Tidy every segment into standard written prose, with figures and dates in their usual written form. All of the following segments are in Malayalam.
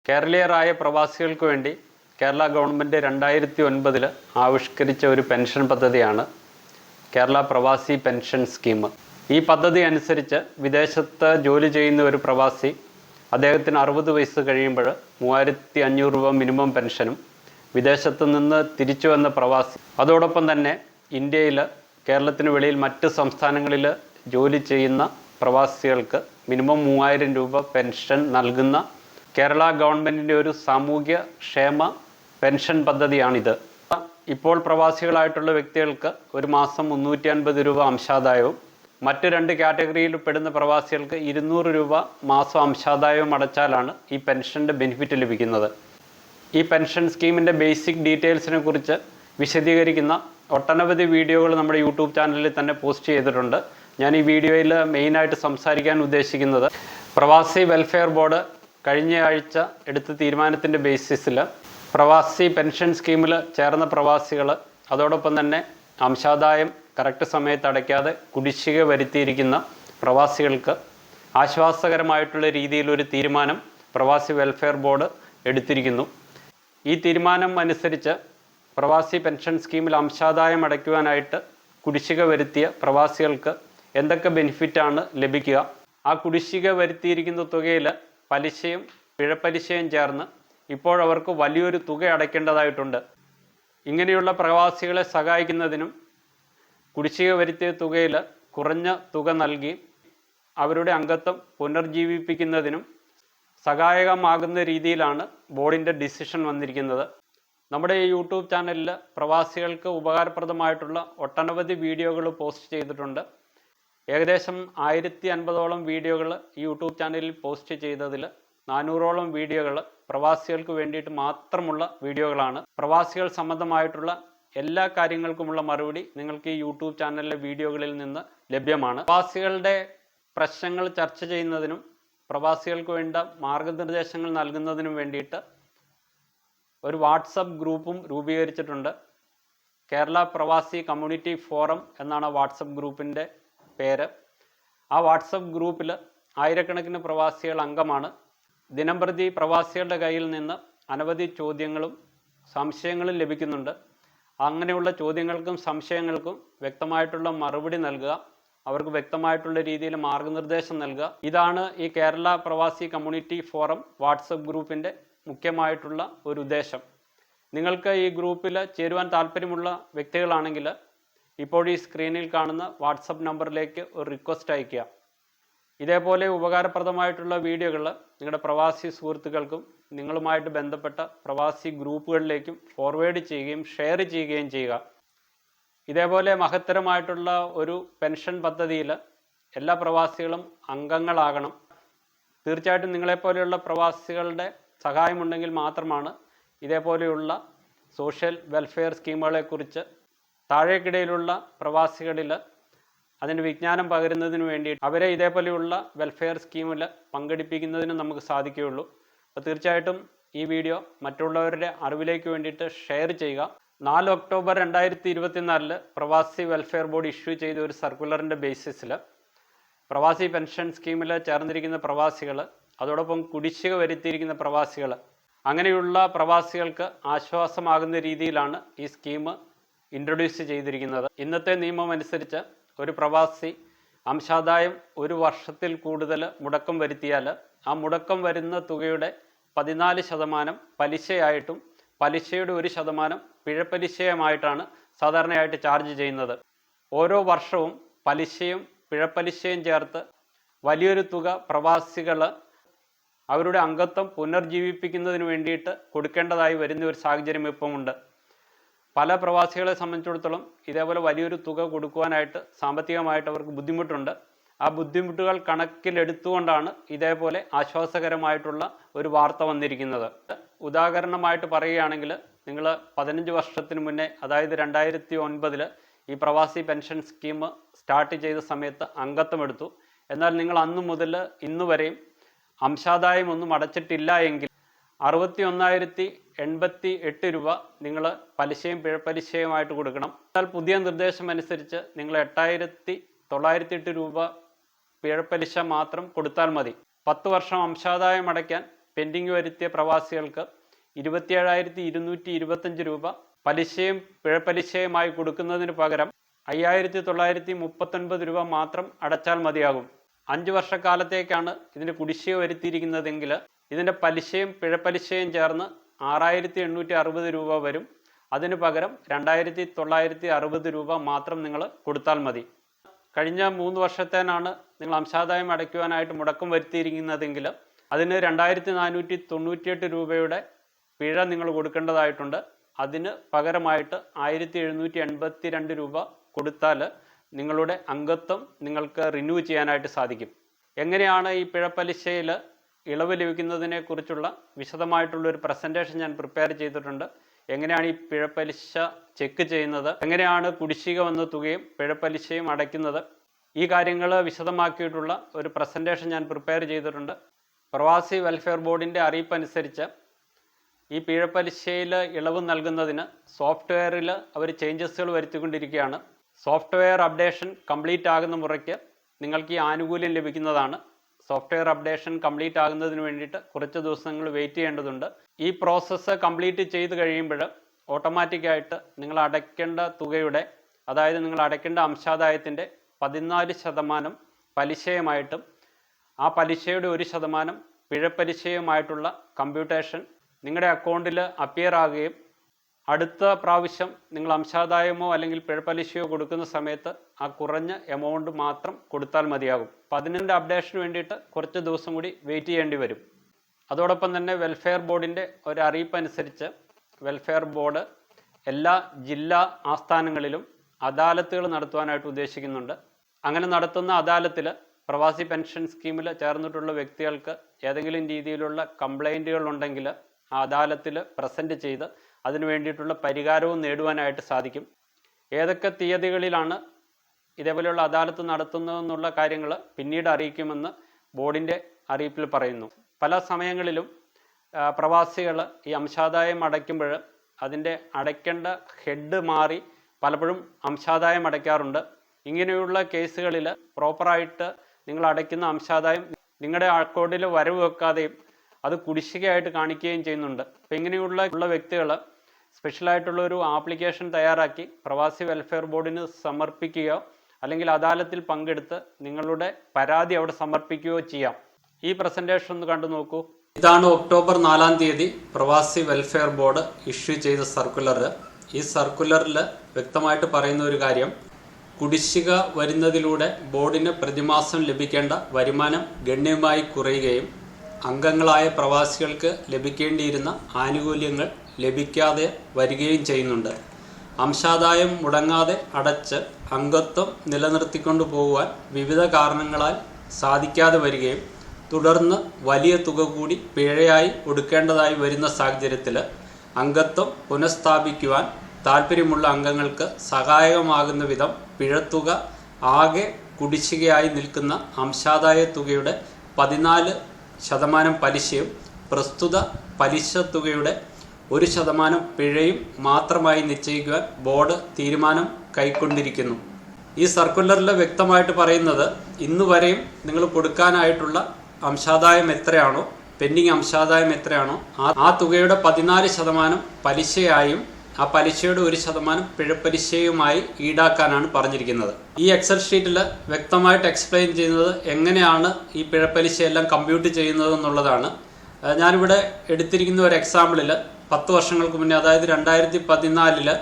കേരളീയരായ പ്രവാസികൾക്ക് വേണ്ടി കേരള ഗവൺമെൻറ് 2009 ആവിഷ്കരിച്ച ഒരു പെൻഷൻ പദ്ധതിയാണ് കേരള പ്രവാസി പെൻഷൻ സ്കീം. ഈ പദ്ധതി അനുസരിച്ച് വിദേശത്ത് ജോലി ചെയ്യുന്ന ഒരു പ്രവാസി അദ്ദേഹത്തിന് 60 വയസ്സ് കഴിയുമ്പോൾ 3500 രൂപ മിനിമം പെൻഷനും, വിദേശത്ത് നിന്ന് തിരിച്ചു വന്ന പ്രവാസി അതോടൊപ്പം തന്നെ ഇന്ത്യയിൽ കേരളത്തിന് വെളിയിൽ മറ്റ് സംസ്ഥാനങ്ങളിൽ ജോലി ചെയ്യുന്ന പ്രവാസികൾക്ക് മിനിമം 3000 രൂപ പെൻഷൻ നൽകുന്ന കേരള ഗവൺമെൻറ്റിൻ്റെ ഒരു സാമൂഹ്യ ക്ഷേമ പെൻഷൻ പദ്ധതിയാണിത്. ഇപ്പോൾ പ്രവാസികളായിട്ടുള്ള വ്യക്തികൾക്ക് ഒരു മാസം 350 രൂപ അംശാദായവും, മറ്റ് 2 കാറ്റഗറിയിൽ പെടുന്ന പ്രവാസികൾക്ക് 200 രൂപ മാസം അംശാദായവും അടച്ചാലാണ് ഈ പെൻഷൻ്റെ ബെനിഫിറ്റ് ലഭിക്കുന്നത്. ഈ പെൻഷൻ സ്കീമിൻ്റെ ബേസിക് ഡീറ്റെയിൽസിനെ കുറിച്ച് വിശദീകരിക്കുന്ന ഒട്ടനവധി വീഡിയോകൾ നമ്മുടെ യൂട്യൂബ് ചാനലിൽ തന്നെ പോസ്റ്റ് ചെയ്തിട്ടുണ്ട്. ഞാൻ ഈ വീഡിയോയിൽ മെയിനായിട്ട് സംസാരിക്കാൻ ഉദ്ദേശിക്കുന്നത് പ്രവാസി വെൽഫെയർ ബോർഡ് കഴിഞ്ഞ ആഴ്ച എടുത്ത തീരുമാനത്തിൻ്റെ ബേസിസിൽ പ്രവാസി പെൻഷൻ സ്കീമിൽ ചേർന്ന പ്രവാസികൾ അതോടൊപ്പം തന്നെ അംശാദായം കറക്റ്റ് സമയത്ത് അടയ്ക്കാതെ കുടിശ്ശിക വരുത്തിയിരിക്കുന്ന പ്രവാസികൾക്ക് ആശ്വാസകരമായിട്ടുള്ള രീതിയിലൊരു തീരുമാനം പ്രവാസി വെൽഫെയർ ബോർഡ് എടുത്തിരിക്കുന്നു. ഈ തീരുമാനം അനുസരിച്ച് പ്രവാസി പെൻഷൻ സ്കീമിൽ അംശാദായം അടയ്ക്കുവാനായിട്ട് കുടിശ്ശിക വരുത്തിയ പ്രവാസികൾക്ക് എന്തൊക്കെ ബെനിഫിറ്റാണ് ലഭിക്കുക, ആ കുടിശ്ശിക വരുത്തിയിരിക്കുന്ന തുകയിൽ പലിശയും പിഴപ്പലിശയും ചേർന്ന് ഇപ്പോഴവർക്ക് വലിയൊരു തുക അടയ്ക്കേണ്ടതായിട്ടുണ്ട്. ഇങ്ങനെയുള്ള പ്രവാസികളെ സഹായിക്കുന്നതിനും കുടിശ്ശിക വരുത്തിയ തുകയിൽ കുറഞ്ഞ തുക നൽകി അവരുടെ അംഗത്വം പുനർജീവിപ്പിക്കുന്നതിനും സഹായകമാകുന്ന രീതിയിലാണ് ബോർഡിൻ്റെ ഡിസിഷൻ വന്നിരിക്കുന്നത്. നമ്മുടെ ഈ യൂട്യൂബ് ചാനലിൽ പ്രവാസികൾക്ക് ഉപകാരപ്രദമായിട്ടുള്ള ഒട്ടനവധി വീഡിയോകൾ പോസ്റ്റ് ചെയ്തിട്ടുണ്ട്. ഏകദേശം 1050ഓളം വീഡിയോകൾ ഈ യൂട്യൂബ് ചാനലിൽ പോസ്റ്റ് ചെയ്തതിൽ 400ഓളം വീഡിയോകൾ പ്രവാസികൾക്ക് വേണ്ടിയിട്ട് മാത്രമുള്ള വീഡിയോകളാണ്. പ്രവാസികൾ സംബന്ധമായിട്ടുള്ള എല്ലാ കാര്യങ്ങൾക്കുമുള്ള മറുപടി നിങ്ങൾക്ക് ഈ യൂട്യൂബ് ചാനലിലെ വീഡിയോകളിൽ നിന്ന് ലഭ്യമാണ്. പ്രവാസികളുടെ പ്രശ്നങ്ങൾ ചർച്ച ചെയ്യുന്നതിനും പ്രവാസികൾക്ക് വേണ്ട മാർഗനിർദ്ദേശങ്ങൾ നൽകുന്നതിനും വേണ്ടിയിട്ട് ഒരു വാട്സപ്പ് ഗ്രൂപ്പും രൂപീകരിച്ചിട്ടുണ്ട്. കേരള പ്രവാസി കമ്മ്യൂണിറ്റി ഫോറം എന്നാണ് വാട്സപ്പ് ഗ്രൂപ്പിൻ്റെ പേര്. ആ വാട്സപ്പ് ഗ്രൂപ്പിൽ ആയിരക്കണക്കിന് പ്രവാസികൾ അംഗമാണ്. ദിനംപ്രതി പ്രവാസികളുടെ കയ്യിൽ നിന്ന് അനവധി ചോദ്യങ്ങളും സംശയങ്ങളും ലഭിക്കുന്നുണ്ട്. അങ്ങനെയുള്ള ചോദ്യങ്ങൾക്കും സംശയങ്ങൾക്കും വ്യക്തമായിട്ടുള്ള മറുപടി നൽകുക, അവർക്ക് വ്യക്തമായിട്ടുള്ള രീതിയിൽ മാർഗനിർദ്ദേശം നൽകുക, ഇതാണ് ഈ കേരള പ്രവാസി കമ്മ്യൂണിറ്റി ഫോറം വാട്സപ്പ് ഗ്രൂപ്പിൻ്റെ മുഖ്യമായിട്ടുള്ള ഒരു ഉദ്ദേശം. നിങ്ങൾക്ക് ഈ ഗ്രൂപ്പിൽ ചേരുവാൻ താല്പര്യമുള്ള വ്യക്തികളാണെങ്കിൽ ഇപ്പോൾ ഈ സ്ക്രീനിൽ കാണുന്ന വാട്സപ്പ് നമ്പറിലേക്ക് ഒരു റിക്വസ്റ്റ് അയയ്ക്കുക. ഇതേപോലെ ഉപകാരപ്രദമായിട്ടുള്ള വീഡിയോകൾ നിങ്ങളുടെ പ്രവാസി സുഹൃത്തുക്കൾക്കും നിങ്ങളുമായിട്ട് ബന്ധപ്പെട്ട പ്രവാസി ഗ്രൂപ്പുകളിലേക്കും ഫോർവേഡ് ചെയ്യുകയും ഷെയർ ചെയ്യുകയും ചെയ്യുക. ഇതേപോലെ മഹത്തരമായിട്ടുള്ള ഒരു പെൻഷൻ പദ്ധതിയിൽ എല്ലാ പ്രവാസികളും അംഗങ്ങളാകണം. തീർച്ചയായിട്ടും നിങ്ങളെപ്പോലെയുള്ള പ്രവാസികളുടെ സഹായമുണ്ടെങ്കിൽ മാത്രമാണ് ഇതേപോലെയുള്ള സോഷ്യൽ വെൽഫെയർ സ്കീമുകളെക്കുറിച്ച് താഴേക്കിടയിലുള്ള പ്രവാസികളിൽ അതിന് വിജ്ഞാനം പകരുന്നതിന് വേണ്ടി അവരെ ഇതേപോലെയുള്ള വെൽഫെയർ സ്കീമിൽ പങ്കെടുപ്പിക്കുന്നതിന് നമുക്ക് സാധിക്കുകയുള്ളൂ. അപ്പോൾ തീർച്ചയായിട്ടും ഈ വീഡിയോ മറ്റുള്ളവരുടെ അറിവിലേക്ക് വേണ്ടിയിട്ട് ഷെയർ ചെയ്യുക. 4 ഒക്ടോബർ 2024 പ്രവാസി വെൽഫെയർ ബോർഡ് ഇഷ്യൂ ചെയ്ത ഒരു സർക്കുലറിൻ്റെ ബേസിസിൽ പ്രവാസി പെൻഷൻ സ്കീമിൽ ചേർന്നിരിക്കുന്ന പ്രവാസികൾ അതോടൊപ്പം കുടിശ്ശിക വരുത്തിയിരിക്കുന്ന പ്രവാസികൾ, അങ്ങനെയുള്ള പ്രവാസികൾക്ക് ആശ്വാസമാകുന്ന രീതിയിലാണ് ഈ സ്കീം ഇൻട്രൊഡ്യൂസ് ചെയ്തിരിക്കുന്നത്. ഇന്നത്തെ നിയമം അനുസരിച്ച് ഒരു പ്രവാസി അംശാദായം 1 വർഷത്തിൽ കൂടുതൽ മുടക്കം വരുത്തിയാൽ ആ മുടക്കം വരുന്ന തുകയുടെ 14% പലിശയായിട്ടും പലിശയുടെ 1% പിഴപ്പലിശയുമായിട്ടാണ് സാധാരണയായിട്ട് ചാർജ് ചെയ്യുന്നത്. ഓരോ വർഷവും പലിശയും പിഴപ്പലിശയും ചേർത്ത് വലിയൊരു തുക പ്രവാസികൾ അവരുടെ അംഗത്വം പുനർജീവിപ്പിക്കുന്നതിന് വേണ്ടിയിട്ട് കൊടുക്കേണ്ടതായി വരുന്ന ഒരു സാഹചര്യം ഇപ്പമുണ്ട്. പല പ്രവാസികളെ സംബന്ധിച്ചിടത്തോളം ഇതേപോലെ വലിയൊരു തുക കൊടുക്കുവാനായിട്ട് സാമ്പത്തികമായിട്ട് അവർക്ക് ബുദ്ധിമുട്ടുണ്ട്. ആ ബുദ്ധിമുട്ടുകൾ കണക്കിലെടുത്തുകൊണ്ടാണ് ഇതേപോലെ ആശ്വാസകരമായിട്ടുള്ള ഒരു വാർത്ത വന്നിരിക്കുന്നത്. ഉദാഹരണമായിട്ട് പറയുകയാണെങ്കിൽ നിങ്ങൾ 15 വർഷത്തിന് മുന്നേ, അതായത് 2009 ഈ പ്രവാസി പെൻഷൻ സ്കീം സ്റ്റാർട്ട് ചെയ്ത സമയത്ത് അംഗത്വം എടുത്തു. എന്നാൽ നിങ്ങൾ അന്നു മുതൽ ഇന്ന് വരെയും അംശാദായം ഒന്നും അടച്ചിട്ടില്ല എങ്കിൽ 61,088 രൂപ നിങ്ങൾ പലിശയും പിഴപ്പലിശയുമായിട്ട് കൊടുക്കണം. എന്നാൽ പുതിയ നിർദ്ദേശം അനുസരിച്ച് നിങ്ങൾ 8,908 രൂപ പിഴപ്പലിശ മാത്രം കൊടുത്താൽ മതി. 10 വർഷം അംശാദായം അടയ്ക്കാൻ പെൻഡിങ് വരുത്തിയ പ്രവാസികൾക്ക് 27,225 രൂപ പലിശയും പിഴപ്പലിശയുമായി കൊടുക്കുന്നതിന് പകരം 5,939 രൂപ മാത്രം അടച്ചാൽ മതിയാകും. 5 വർഷക്കാലത്തേക്കാണ് ഇതിന് കുടിശ്ശിക വരുത്തിയിരിക്കുന്നതെങ്കിൽ ഇതിൻ്റെ പലിശയും പിഴപ്പലിശയും ചേർന്ന് 6,860 രൂപ വരും. അതിന് പകരം 2,960 രൂപ മാത്രം നിങ്ങൾ കൊടുത്താൽ മതി. കഴിഞ്ഞ 3 വർഷത്തേനാണ് നിങ്ങൾ അംശാദായം അടയ്ക്കുവാനായിട്ട് മുടക്കം വരുത്തിയിരിക്കുന്നതെങ്കിൽ അതിന് 2,498 രൂപയുടെ പിഴ നിങ്ങൾ കൊടുക്കേണ്ടതായിട്ടുണ്ട്. അതിന് പകരമായിട്ട് 1,782 രൂപ കൊടുത്താൽ നിങ്ങളുടെ അംഗത്വം നിങ്ങൾക്ക് റിന്യൂ ചെയ്യാനായിട്ട് സാധിക്കും. എങ്ങനെയാണ് ഈ പിഴപ്പലിശയിൽ ഇളവ് ലഭിക്കുന്നതിനെ കുറിച്ചുള്ള വിശദമായിട്ടുള്ളൊരു പ്രസൻറ്റേഷൻ ഞാൻ പ്രിപ്പയർ ചെയ്തിട്ടുണ്ട്. എങ്ങനെയാണ് ഈ പിഴപ്പലിശ ചെക്ക് ചെയ്യുന്നത്, എങ്ങനെയാണ് കുടിശ്ശിക വന്ന തുകയും പിഴപ്പലിശയും അടയ്ക്കുന്നത്, ഈ കാര്യങ്ങൾ വിശദമാക്കിയിട്ടുള്ള ഒരു പ്രസൻറ്റേഷൻ ഞാൻ പ്രിപ്പയർ ചെയ്തിട്ടുണ്ട്. പ്രവാസി വെൽഫെയർ ബോർഡിൻ്റെ അറിയിപ്പനുസരിച്ച് ഈ പിഴപ്പലിശയിൽ ഇളവ് നൽകുന്നതിന് സോഫ്റ്റ്വെയറിൽ അവർ ചേഞ്ചസുകൾ വരുത്തിക്കൊണ്ടിരിക്കുകയാണ്. സോഫ്റ്റ്വെയർ അപ്ഡേഷൻ കംപ്ലീറ്റ് ആകുന്ന മുറയ്ക്ക് നിങ്ങൾക്ക് ഈ ആനുകൂല്യം ലഭിക്കുന്നതാണ്. സോഫ്റ്റ്വെയർ അപ്ഡേഷൻ കംപ്ലീറ്റ് ആകുന്നതിന് വേണ്ടിയിട്ട് കുറച്ച് ദിവസങ്ങൾ വെയിറ്റ് ചെയ്യേണ്ടതുണ്ട്. ഈ പ്രോസസ്സ് കംപ്ലീറ്റ് ചെയ്ത് കഴിയുമ്പോൾ ഓട്ടോമാറ്റിക്കായിട്ട് നിങ്ങൾ അടയ്ക്കേണ്ട തുകയുടെ, അതായത് നിങ്ങൾ അടയ്ക്കേണ്ട അംശാദായത്തിൻ്റെ 14% പലിശയുമായിട്ടും ആ പലിശയുടെ 1% പിഴപ്പലിശയുമായിട്ടുള്ള കമ്പ്യൂട്ടേഷൻ നിങ്ങളുടെ അക്കൗണ്ടിൽ അപ്പിയർ ആകുകയും അടുത്ത പ്രാവശ്യം നിങ്ങൾ അംശാദായമോ അല്ലെങ്കിൽ പിഴപ്പലിശയോ കൊടുക്കുന്ന സമയത്ത് ആ കുറഞ്ഞ എമൗണ്ട് മാത്രം കൊടുത്താൽ മതിയാകും. അപ്പോൾ അതിൻ്റെ അപ്ഡേഷന് വേണ്ടിയിട്ട് കുറച്ച് ദിവസം കൂടി വെയിറ്റ് ചെയ്യേണ്ടി വരും. അതോടൊപ്പം തന്നെ വെൽഫെയർ ബോർഡിൻ്റെ ഒരു അറിയിപ്പനുസരിച്ച് വെൽഫെയർ ബോർഡ് എല്ലാ ജില്ലാ ആസ്ഥാനങ്ങളിലും അദാലത്തുകൾ നടത്തുവാനായിട്ട് ഉദ്ദേശിക്കുന്നുണ്ട്. അങ്ങനെ നടത്തുന്ന അദാലത്തിൽ പ്രവാസി പെൻഷൻ സ്കീമിൽ ചേർന്നിട്ടുള്ള വ്യക്തികൾക്ക് ഏതെങ്കിലും രീതിയിലുള്ള കംപ്ലൈൻറ്റുകൾ ഉണ്ടെങ്കിൽ ആ അദാലത്തിൽ പ്രസൻറ്റ് ചെയ്ത് അതിനു വേണ്ടിയിട്ടുള്ള പരിഹാരവും നേടുവാനായിട്ട് സാധിക്കും. ഏതൊക്കെ തീയതികളിലാണ് ഇതേപോലെയുള്ള അദാലത്ത് നടത്തുന്നതെന്നുള്ള കാര്യങ്ങൾ പിന്നീട് അറിയിക്കുമെന്ന് ബോർഡിൻ്റെ അറിയിപ്പിൽ പറയുന്നു. പല സമയങ്ങളിലും പ്രവാസികൾ ഈ അംശാദായം അടയ്ക്കുമ്പോൾ അതിൻ്റെ അടയ്ക്കേണ്ട ഹെഡ് മാറി പലപ്പോഴും അംശാദായം അടയ്ക്കാറുണ്ട്. ഇങ്ങനെയുള്ള കേസുകളിൽ പ്രോപ്പറായിട്ട് നിങ്ങൾ അടയ്ക്കുന്ന അംശാദായം നിങ്ങളുടെ അക്കൗണ്ടിൽ വരവ് വെക്കാതെയും അത് കുടിശ്ശികയായിട്ട് കാണിക്കുകയും ചെയ്യുന്നുണ്ട്. അപ്പോൾ ഇങ്ങനെയുള്ള വ്യക്തികൾ സ്പെഷ്യലായിട്ടുള്ള ഒരു ആപ്ലിക്കേഷൻ തയ്യാറാക്കി പ്രവാസി വെൽഫെയർ ബോർഡിന് സമർപ്പിക്കുകയോ അല്ലെങ്കിൽ അദാലത്തിൽ പങ്കെടുത്ത് നിങ്ങളുടെ പരാതി അവിടെ സമർപ്പിക്കുകയോ ചെയ്യാം. ഈ പ്രസൻറ്റേഷൻ ഒന്ന് കണ്ടു നോക്കൂ. ഇതാണ് ഒക്ടോബർ 4-ാം തീയതി പ്രവാസി വെൽഫെയർ ബോർഡ് ഇഷ്യൂ ചെയ്ത സർക്കുലർ. ഈ സർക്കുലറിൽ വ്യക്തമായിട്ട് പറയുന്ന ഒരു കാര്യം, കുടിശ്ശിക വരുന്നതിലൂടെ ബോർഡിന് പ്രതിമാസം ലഭിക്കേണ്ട വരുമാനം ഗണ്യമായി കുറയുകയും അംഗങ്ങളായ പ്രവാസികൾക്ക് ലഭിക്കേണ്ടിയിരുന്ന ആനുകൂല്യങ്ങൾ ലഭിക്കാതെ വരികയും ചെയ്യുന്നുണ്ട്. അംശാദായം മുടങ്ങാതെ അടച്ച് അംഗത്വം നിലനിർത്തിക്കൊണ്ടു പോകുവാൻ വിവിധ കാരണങ്ങളാൽ സാധിക്കാതെ വരികയും തുടർന്ന് വലിയ തുക കൂടി പിഴയായി ഒടുക്കേണ്ടതായി വരുന്ന സാഹചര്യത്തിൽ അംഗത്വം പുനഃസ്ഥാപിക്കുവാൻ താൽപ്പര്യമുള്ള അംഗങ്ങൾക്ക് സഹായകമാകുന്ന വിധം പിഴത്തുക ആകെ കുടിശ്ശികയായി നിൽക്കുന്ന അംശാദായ തുകയുടെ 14% പലിശയും പ്രസ്തുത പലിശ തുകയുടെ 1% പിഴയും മാത്രമായി നിശ്ചയിക്കുവാൻ ബോർഡ് തീരുമാനം കൈക്കൊണ്ടിരിക്കുന്നു. ഈ സർക്കുലറിൽ വ്യക്തമായിട്ട് പറയുന്നത്, ഇന്ന് വരെയും നിങ്ങൾ കൊടുക്കാനായിട്ടുള്ള അംശാദായം എത്രയാണോ, പെൻഡിങ് അംശാദായം എത്രയാണോ ആ തുകയുടെ 14% പലിശയായും ആ പലിശയുടെ 1% പിഴപ്പലിശയുമായി ഈടാക്കാനാണ് പറഞ്ഞിരിക്കുന്നത്. ഈ എക്സൽ ഷീറ്റിൽ വ്യക്തമായിട്ട് എക്സ്പ്ലെയിൻ ചെയ്യുന്നത് എങ്ങനെയാണ് ഈ പിഴപ്പലിശയെല്ലാം കമ്പ്യൂട്ട് ചെയ്യുന്നത് എന്നുള്ളതാണ്. ഞാനിവിടെ എടുത്തിരിക്കുന്ന ഒരു എക്സാമ്പിളിൽ 10 വർഷങ്ങൾക്ക് മുന്നേ, അതായത് 2014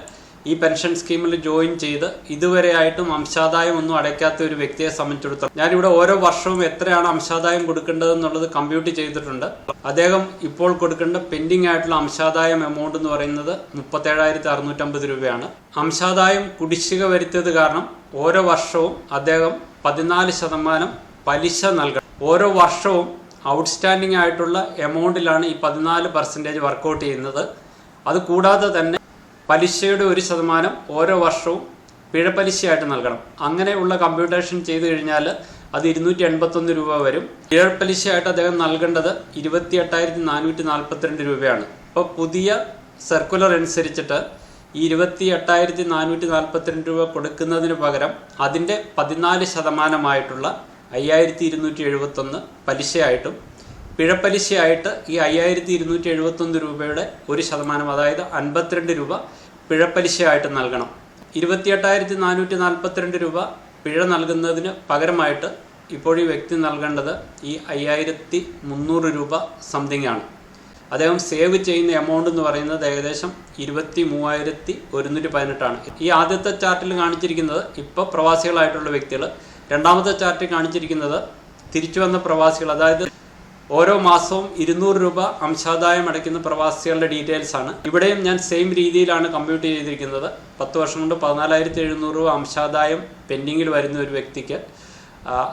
ഈ പെൻഷൻ സ്കീമിൽ ജോയിൻ ചെയ്ത് ഇതുവരെയായിട്ടും അംശാദായം ഒന്നും അടയ്ക്കാത്ത ഒരു വ്യക്തിയെ സംബന്ധിച്ചിടത്തോളം ഞാനിവിടെ ഓരോ വർഷവും എത്രയാണ് അംശാദായം കൊടുക്കേണ്ടതെന്നുള്ളത് കമ്പ്യൂട്ട് ചെയ്തിട്ടുണ്ട്. അദ്ദേഹം ഇപ്പോൾ കൊടുക്കേണ്ട പെൻഡിങ് ആയിട്ടുള്ള അംശാദായം എമൗണ്ട് എന്ന് പറയുന്നത് 37,650 രൂപയാണ്. അംശാദായം കുടിശ്ശിക വരുത്തിയത് കാരണം ഓരോ വർഷവും അദ്ദേഹം 14% പലിശ നൽകണം. ഓരോ വർഷവും ഔട്ട്സ്റ്റാൻഡിംഗ് ആയിട്ടുള്ള എമൗണ്ടിലാണ് ഈ 14% വർക്കൗട്ട് ചെയ്യുന്നത്. അതുകൂടാതെ തന്നെ പലിശയുടെ 1% ഓരോ വർഷവും പിഴപ്പലിശയായിട്ട് നൽകണം. അങ്ങനെയുള്ള കമ്പ്യൂട്ടേഷൻ ചെയ്തു കഴിഞ്ഞാൽ അത് 281 രൂപ വരും. പിഴപ്പലിശയായിട്ട് അദ്ദേഹം നൽകേണ്ടത് 28,442 രൂപയാണ്. അപ്പോൾ പുതിയ സർക്കുലർ അനുസരിച്ചിട്ട് ഈ 28,442 രൂപ കൊടുക്കുന്നതിന് പകരം അതിൻ്റെ 14% 5,271 പലിശയായിട്ടും പിഴപ്പലിശയായിട്ട് ഈ 5271 രൂപയുടെ 1%, അതായത് 52 രൂപ പിഴപ്പലിശയായിട്ട് നൽകണം. 28,442 രൂപ പിഴ നൽകുന്നതിന് പകരമായിട്ട് ഇപ്പോൾ ഈ വ്യക്തി നൽകേണ്ടത് ഈ 5300 രൂപ സംതിങ് ആണ്. അദ്ദേഹം സേവ് ചെയ്യുന്ന എമൗണ്ട് എന്ന് പറയുന്നത് ഏകദേശം 23,118 ആണ്. ഈ ആദ്യത്തെ ചാർട്ടിൽ കാണിച്ചിരിക്കുന്നത് ഇപ്പോൾ പ്രവാസികളായിട്ടുള്ള വ്യക്തികൾ, രണ്ടാമത്തെ ചാർട്ടിൽ കാണിച്ചിരിക്കുന്നത് തിരിച്ചു വന്ന പ്രവാസികൾ, അതായത് ഓരോ മാസവും 200 രൂപ അംശാദായം അടയ്ക്കുന്ന പ്രവാസികളുടെ ഡീറ്റെയിൽസ് ആണ്. ഇവിടെയും ഞാൻ സെയിം രീതിയിലാണ് കമ്പ്യൂട്ട് ചെയ്തിരിക്കുന്നത്. 10 വർഷം കൊണ്ട് 14,700 രൂപ അംശാദായം പെൻഡിങ്ങിൽ വരുന്ന ഒരു വ്യക്തിക്ക്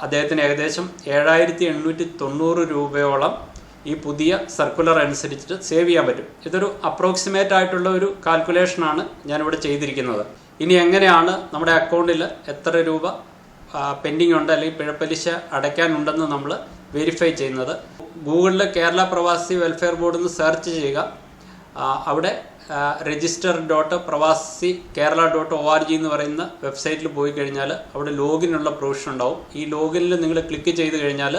അദ്ദേഹത്തിന് ഏകദേശം 7,890 രൂപയോളം ഈ പുതിയ സർക്കുലർ അനുസരിച്ചിട്ട് സേവ് ചെയ്യാൻ പറ്റും. ഇതൊരു അപ്രോക്സിമേറ്റ് ആയിട്ടുള്ള ഒരു കാൽക്കുലേഷനാണ് ഞാനിവിടെ ചെയ്തിരിക്കുന്നത്. ഇനി എങ്ങനെയാണ് നമ്മുടെ അക്കൗണ്ടിൽ എത്ര രൂപ പെൻഡിങ് ഉണ്ട് അല്ലെങ്കിൽ പിഴപ്പലിശ അടയ്ക്കാനുണ്ടെന്ന് നമ്മൾ വെരിഫൈ ചെയ്യുന്നത്? ഗൂഗിളിൽ കേരള പ്രവാസി വെൽഫെയർ ബോർഡ് എന്ന് സെർച്ച് ചെയ്യുക. അവിടെ register.pravasi.kerala.org എന്ന് പറയുന്ന വെബ്സൈറ്റിൽ പോയി കഴിഞ്ഞാൽ അവിടെ ലോഗിനുള്ള പ്രൊവിഷൻ ഉണ്ടാവും. ഈ ലോഗിനിൽ നിങ്ങൾ ക്ലിക്ക് ചെയ്ത് കഴിഞ്ഞാൽ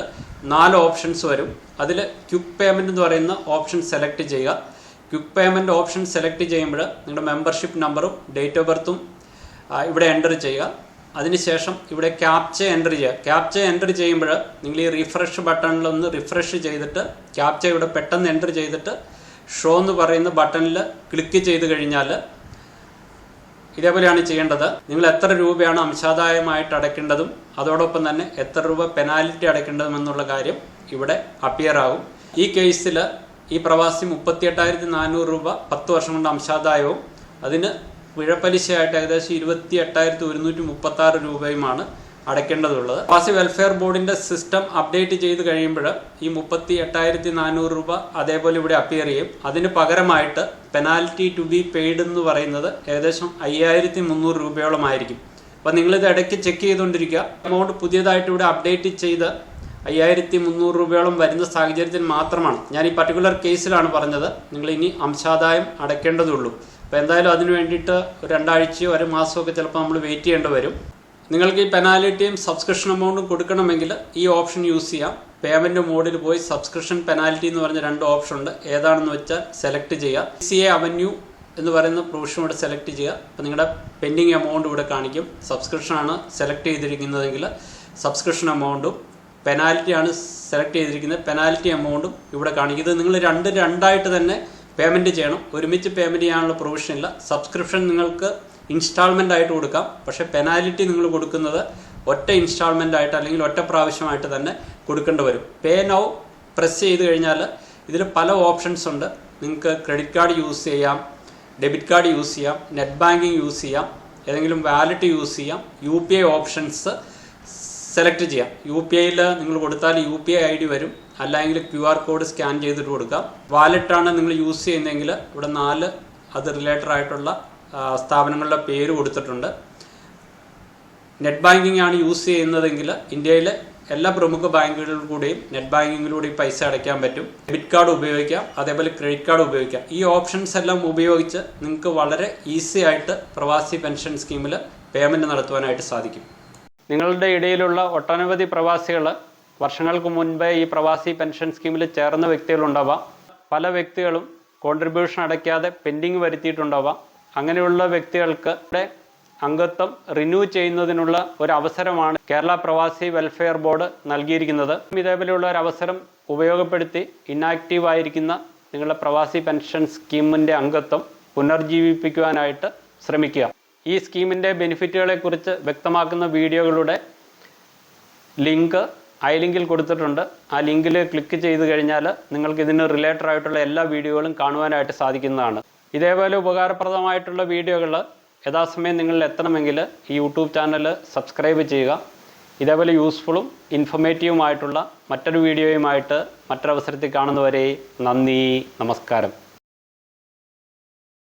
4 ഓപ്ഷൻസ് വരും. അതിൽ ക്വിക്ക് പേയ്മെൻറ്റ് എന്ന് പറയുന്ന ഓപ്ഷൻ സെലക്ട് ചെയ്യുക. ക്വിക്ക് പേയ്മെൻറ്റ് ഓപ്ഷൻ സെലക്ട് ചെയ്യുമ്പോൾ നിങ്ങളുടെ മെമ്പർഷിപ്പ് നമ്പറും ഡേറ്റ് ഓഫ് ബർത്തും ഇവിടെ എൻ്റർ ചെയ്യുക. അതിനുശേഷം ഇവിടെ ക്യാപ്ച എൻ്റർ ചെയ്യുക. ക്യാപ്ച എൻ്റർ ചെയ്യുമ്പോൾ നിങ്ങൾ ഈ റിഫ്രഷ് ബട്ടണിലൊന്ന് റിഫ്രഷ് ചെയ്തിട്ട് ക്യാപ്ച ഇവിടെ പെട്ടെന്ന് എൻ്റർ ചെയ്തിട്ട് ഷോ എന്ന് പറയുന്ന ബട്ടണിൽ ക്ലിക്ക് ചെയ്ത് കഴിഞ്ഞാൽ ഇതേപോലെയാണ് ചെയ്യേണ്ടത്. നിങ്ങൾ എത്ര രൂപയാണ് അംശാദായമായിട്ട് അടയ്ക്കേണ്ടതും അതോടൊപ്പം തന്നെ എത്ര രൂപ പെനാൽറ്റി അടയ്ക്കേണ്ടതും എന്നുള്ള കാര്യം ഇവിടെ അപ്പിയർ ആകും. ഈ കേസിൽ ഈ പ്രവാസി 38,400 രൂപ 10 വർഷം കൊണ്ട് അംശാദായവും അതിന് പിഴപ്പലിശയായിട്ട് ഏകദേശം 28,136 രൂപയുമാണ് അടയ്ക്കേണ്ടതുള്ളത്. പ്രവാസി വെൽഫെയർ ബോർഡിൻ്റെ സിസ്റ്റം അപ്ഡേറ്റ് ചെയ്ത് കഴിയുമ്പോൾ ഈ 38,400 രൂപ അതേപോലെ ഇവിടെ അപ്പിയർ ചെയ്യും. അതിന് പകരമായിട്ട് പെനാൽറ്റി ടു ബി പെയ്ഡ് എന്ന് പറയുന്നത് ഏകദേശം 5,300 രൂപയോളമായിരിക്കും. അപ്പോൾ നിങ്ങളിത് ഇടയ്ക്ക് ചെക്ക് ചെയ്തുകൊണ്ടിരിക്കുക. എമൗണ്ട് പുതിയതായിട്ട് ഇവിടെ അപ്ഡേറ്റ് ചെയ്ത് 5,300 രൂപയോളം വരുന്ന സാഹചര്യത്തിൽ മാത്രമാണ് ഞാൻ ഈ പർട്ടിക്കുലർ കേസിലാണ് പറഞ്ഞത് നിങ്ങൾ ഇനി അംശാദായം അടയ്ക്കേണ്ടതുള്ളൂ. അപ്പോൾ എന്തായാലും അതിന് വേണ്ടിയിട്ട് 2 ആഴ്ചയോ 1 മാസമൊക്കെ ചിലപ്പോൾ നമ്മൾ വെയിറ്റ് ചെയ്യേണ്ടി വരും. നിങ്ങൾക്ക് ഈ പെനാൽറ്റിയും സബ്സ്ക്രിപ്ഷൻ എമൗണ്ടും കൊടുക്കണമെങ്കിൽ ഈ ഓപ്ഷൻ യൂസ് ചെയ്യാം. പേയ്മെൻറ്റ് മോഡിൽ പോയി സബ്സ്ക്രിപ്ഷൻ പെനാൽറ്റി എന്ന് പറഞ്ഞ 2 ഓപ്ഷൻ ഉണ്ട്. ഏതാണെന്ന് വെച്ചാൽ സെലക്ട് ചെയ്യുക. CA അവന്യൂ എന്ന് പറയുന്ന പ്രൊവിഷൻ ഇവിടെ സെലക്ട് ചെയ്യുക. അപ്പോൾ നിങ്ങളുടെ പെൻഡിങ് എമൗണ്ട് ഇവിടെ കാണിക്കും. സബ്സ്ക്രിപ്ഷനാണ് സെലക്ട് ചെയ്തിരിക്കുന്നതെങ്കിൽ സബ്സ്ക്രിപ്ഷൻ എമൗണ്ടും പെനാൽറ്റിയാണ് സെലക്ട് ചെയ്തിരിക്കുന്നത് പെനാൽറ്റി എമൗണ്ടും ഇവിടെ കാണിക്കും. ഇത് നിങ്ങൾ രണ്ടായിട്ട് തന്നെ പേയ്മെൻറ്റ് ചെയ്യണം. ഒരുമിച്ച് പേയ്മെൻറ്റ് ചെയ്യാനുള്ള പ്രൊവിഷൻ ഇല്ല. സബ്സ്ക്രിപ്ഷൻ നിങ്ങൾക്ക് ഇൻസ്റ്റാൾമെൻ്റ് ആയിട്ട് കൊടുക്കാം. പക്ഷേ പെനാൽറ്റി നിങ്ങൾ കൊടുക്കുന്നത് ഒറ്റ ഇൻസ്റ്റാൾമെൻ്റ് ആയിട്ട് അല്ലെങ്കിൽ ഒറ്റ പ്രാവശ്യമായിട്ട് തന്നെ കൊടുക്കേണ്ടി വരും. പേ നൗ പ്രസ് ചെയ്ത് കഴിഞ്ഞാൽ ഇതിൽ പല ഓപ്ഷൻസ് ഉണ്ട്. നിങ്ങൾക്ക് ക്രെഡിറ്റ് കാർഡ് യൂസ് ചെയ്യാം, ഡെബിറ്റ് കാർഡ് യൂസ് ചെയ്യാം, നെറ്റ് ബാങ്കിങ് യൂസ് ചെയ്യാം, ഏതെങ്കിലും വാലറ്റ് യൂസ് ചെയ്യാം, UPI ഓപ്ഷൻസ് സെലക്ട് ചെയ്യാം. UPIയിൽ നിങ്ങൾ കൊടുത്താൽ UPI ID വരും, അല്ലെങ്കിൽ QR കോഡ് സ്കാൻ ചെയ്തിട്ട് കൊടുക്കാം. വാലറ്റാണ് നിങ്ങൾ യൂസ് ചെയ്യുന്നതെങ്കിൽ ഇവിടെ 4 അത് റിലേറ്റഡ് ആയിട്ടുള്ള സ്ഥാപനങ്ങളുടെ പേര് കൊടുത്തിട്ടുണ്ട്. നെറ്റ് ബാങ്കിങ് ആണ് യൂസ് ചെയ്യുന്നതെങ്കിൽ ഇന്ത്യയിലെ എല്ലാ പ്രമുഖ ബാങ്കുകളിൽ കൂടെയും നെറ്റ് ബാങ്കിങ്ങിലൂടെ പൈസ അടയ്ക്കാൻ പറ്റും. ഡെബിറ്റ് കാർഡ് ഉപയോഗിക്കാം, അതേപോലെ ക്രെഡിറ്റ് കാർഡ് ഉപയോഗിക്കാം. ഈ ഓപ്ഷൻസ് എല്ലാം ഉപയോഗിച്ച് നിങ്ങൾക്ക് വളരെ ഈസി ആയിട്ട് പ്രവാസി പെൻഷൻ സ്കീമിൽ പേയ്മെൻറ്റ് നടത്തുവാനായിട്ട് സാധിക്കും. നിങ്ങളുടെ ഇടയിലുള്ള ഒട്ടനവധി പ്രവാസികൾ വർഷങ്ങൾക്ക് മുൻപേ ഈ പ്രവാസി പെൻഷൻ സ്കീമിൽ ചേർന്ന വ്യക്തികളുണ്ടാവാം. പല വ്യക്തികളും കോൺട്രിബ്യൂഷൻ അടയ്ക്കാതെ പെൻഡിങ് വരുത്തിയിട്ടുണ്ടാവാം. അങ്ങനെയുള്ള വ്യക്തികൾക്ക് അംഗത്വം റിന്യൂ ചെയ്യുന്നതിനുള്ള ഒരു അവസരമാണ് കേരള പ്രവാസി വെൽഫെയർ ബോർഡ് നൽകിയിരിക്കുന്നത്. ഇതേപോലെയുള്ള ഒരു അവസരം ഉപയോഗപ്പെടുത്തി ഇന്നാക്റ്റീവ് ആയിരിക്കുന്ന നിങ്ങളുടെ പ്രവാസി പെൻഷൻ സ്കീമിൻ്റെ അംഗത്വം പുനർജീവിപ്പിക്കുവാനായിട്ട് ശ്രമിക്കുക. ഈ സ്കീമിൻ്റെ ബെനിഫിറ്റുകളെക്കുറിച്ച് വ്യക്തമാക്കുന്ന വീഡിയോകളുടെ ലിങ്ക് ഐ ലിങ്കിൽ കൊടുത്തിട്ടുണ്ട്. ആ ലിങ്കിൽ ക്ലിക്ക് ചെയ്ത് കഴിഞ്ഞാൽ നിങ്ങൾക്ക് ഇതിന് റിലേറ്റഡ് ആയിട്ടുള്ള എല്ലാ വീഡിയോകളും കാണുവാനായിട്ട് സാധിക്കുന്നതാണ്. ഇതേപോലെ ഉപകാരപ്രദമായിട്ടുള്ള വീഡിയോകൾ യഥാസമയം നിങ്ങളിൽ എത്തണമെങ്കിൽ ഈ യൂട്യൂബ് ചാനൽ സബ്സ്ക്രൈബ് ചെയ്യുക. ഇതേപോലെ യൂസ്ഫുള്ളും ഇൻഫോർമേറ്റീവുമായിട്ടുള്ള മറ്റൊരു വീഡിയോയുമായിട്ട് മറ്റൊരവസരത്തിൽ കാണുന്നവരെ നന്ദി, നമസ്കാരം.